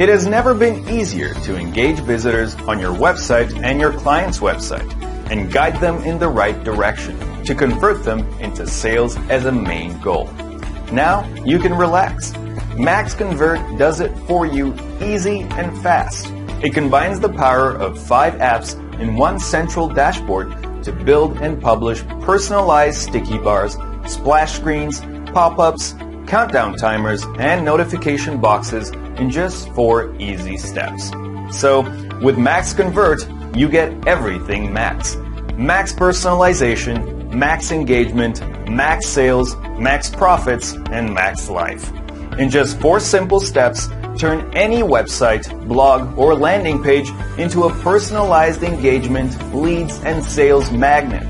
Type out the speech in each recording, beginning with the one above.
It has never been easier to engage visitors on your website and your client's website and guide them in the right direction to convert them into sales as a main goal. Now you can relax. MaxConvert does it for you easy and fast. It combines the power of 5 apps in one central dashboard to build and publish personalized sticky bars, splash screens, pop-ups, countdown timers, and notification boxes in just 4 easy steps. So, with MaxConvert, you get everything Max. Max personalization, max engagement, max sales, max profits, and max life. In just 4 simple steps, turn any website, blog, or landing page into a personalized engagement, leads, and sales magnet.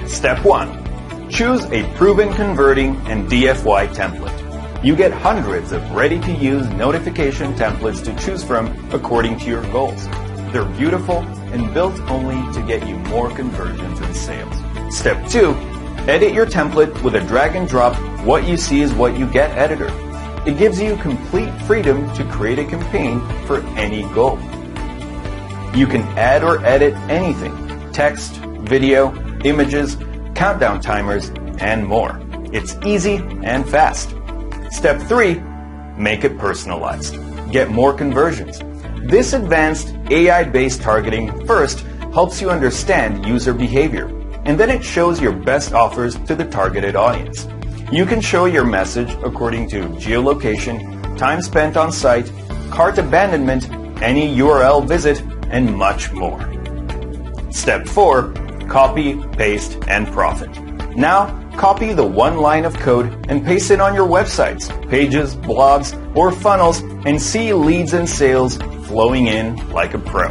Step 1. Choose a proven converting and DFY template. You get hundreds of ready-to-use notification templates to choose from according to your goals. They're beautiful and built only to get you more conversions and sales. Step 2. Edit your template with a drag-and-drop what you see is what you get editor. It gives you complete freedom to create a campaign for any goal. You can add or edit anything: text, video, images, countdown timers, and more. It's easy and fast. Step 3. Make it personalized. Get more conversions. This advanced AI-based targeting first helps you understand user behavior, and then it shows your best offers to the targeted audience. You can show your message according to geolocation, time spent on site, cart abandonment, any URL visit, and much more. Step 4. Copy, paste, and profit. Now, copy the one line of code and paste it on your websites, pages, blogs, or funnels and see leads and sales flowing in like a pro.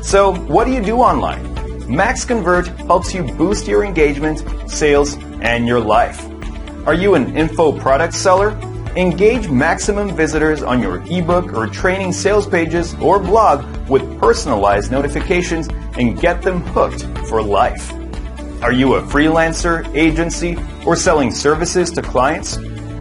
So, what do you do online? MaxConvert helps you boost your engagement, sales, and your life. Are you an info product seller? Engage maximum visitors on your ebook or training sales pages or blog with personalized notifications and get them hooked for life. Are you a freelancer, agency, or selling services to clients?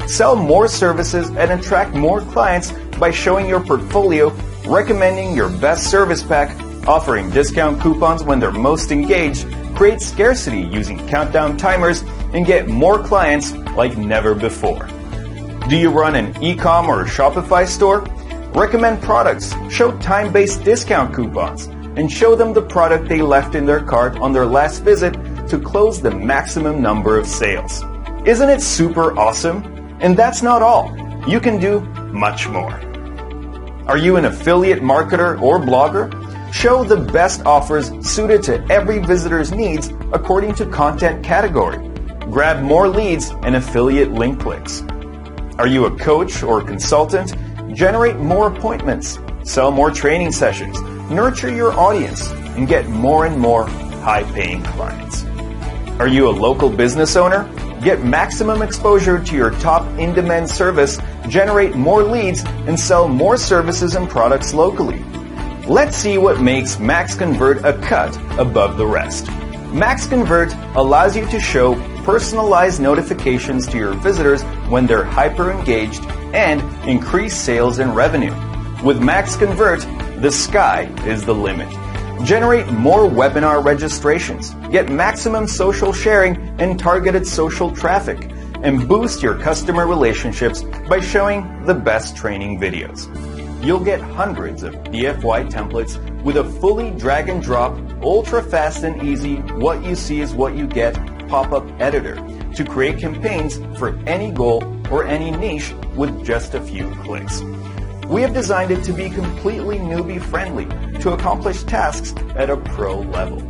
Sell more services and attract more clients by showing your portfolio, recommending your best service pack, offering discount coupons when they're most engaged, create scarcity using countdown timers, and get more clients like never before. Do you run an e-com or Shopify store? Recommend products, show time-based discount coupons, and show them the product they left in their cart on their last visit to close the maximum number of sales. Isn't it super awesome? And that's not all. You can do much more. Are you an affiliate marketer or blogger? Show the best offers suited to every visitor's needs according to content category. Grab more leads and affiliate link clicks. Are you a coach or consultant? Generate more appointments, sell more training sessions, nurture your audience, and get more and more high-paying clients. Are you a local business owner? Get maximum exposure to your top in-demand service, generate more leads, and sell more services and products locally. Let's see what makes MaxConvert a cut above the rest. MaxConvert allows you to show personalized notifications to your visitors when they're hyper-engaged and increase sales and revenue. With MaxConvert, the sky is the limit. Generate more webinar registrations, get maximum social sharing and targeted social traffic, and boost your customer relationships by showing the best training videos. You'll get hundreds of DFY templates with a fully drag-and-drop, ultra-fast and easy, what you see is what you get pop-up editor to create campaigns for any goal or any niche with just a few clicks. We have designed it to be completely newbie-friendly to accomplish tasks at a pro level.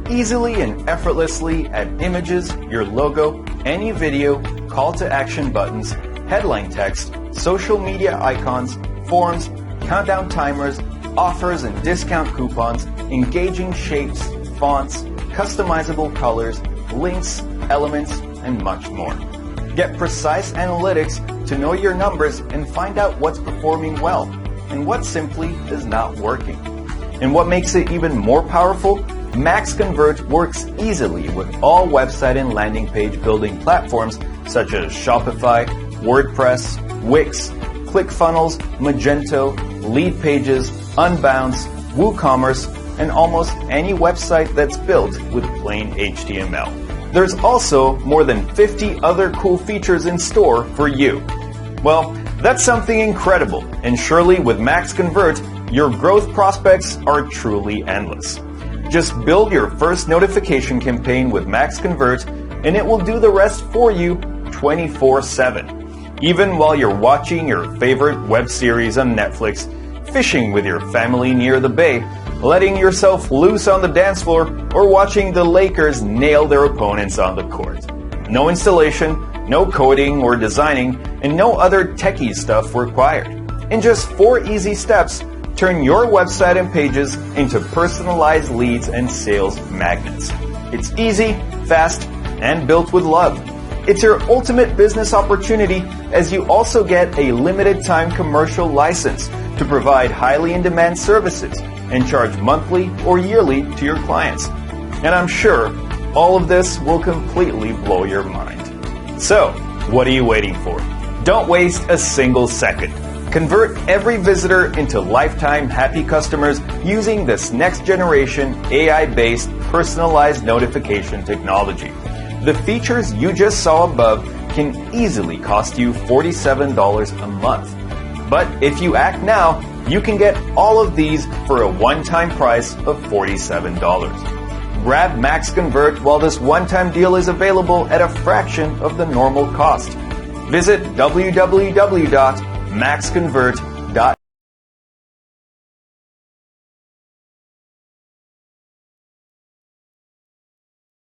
Easily and effortlessly add images, your logo, any video, call to action buttons, headline text, social media icons, forms, countdown timers, offers and discount coupons, engaging shapes, fonts, customizable colors, links, elements, and much more. Get precise analytics to know your numbers and find out what's performing well and what simply is not working. And what makes it even more powerful? MaxConvert works easily with all website and landing page building platforms such as Shopify, WordPress, Wix, ClickFunnels, Magento, Lead Pages, Unbounce, WooCommerce, and almost any website that's built with plain HTML. There's also more than 50 other cool features in store for you. Well, that's something incredible, and surely with MaxConvert, your growth prospects are truly endless. Just build your first notification campaign with MaxConvert, and it will do the rest for you 24/7. Even while you're watching your favorite web series on Netflix, fishing with your family near the bay, letting yourself loose on the dance floor, or watching the Lakers nail their opponents on the court. No installation, no coding or designing, and no other techie stuff required. In just 4 easy steps, turn your website and pages into personalized leads and sales magnets. It's easy, fast, and built with love. It's your ultimate business opportunity, as you also get a limited time commercial license to provide highly in-demand services and charge monthly or yearly to your clients. And I'm sure all of this will completely blow your mind. So, what are you waiting for? Don't waste a single second. Convert every visitor into lifetime happy customers using this next generation AI-based personalized notification technology. The features you just saw above can easily cost you $47 a month. But if you act now, you can get all of these for a one-time price of $47. Grab MaxConvert while this one-time deal is available at a fraction of the normal cost. Visit www.maxconvert.com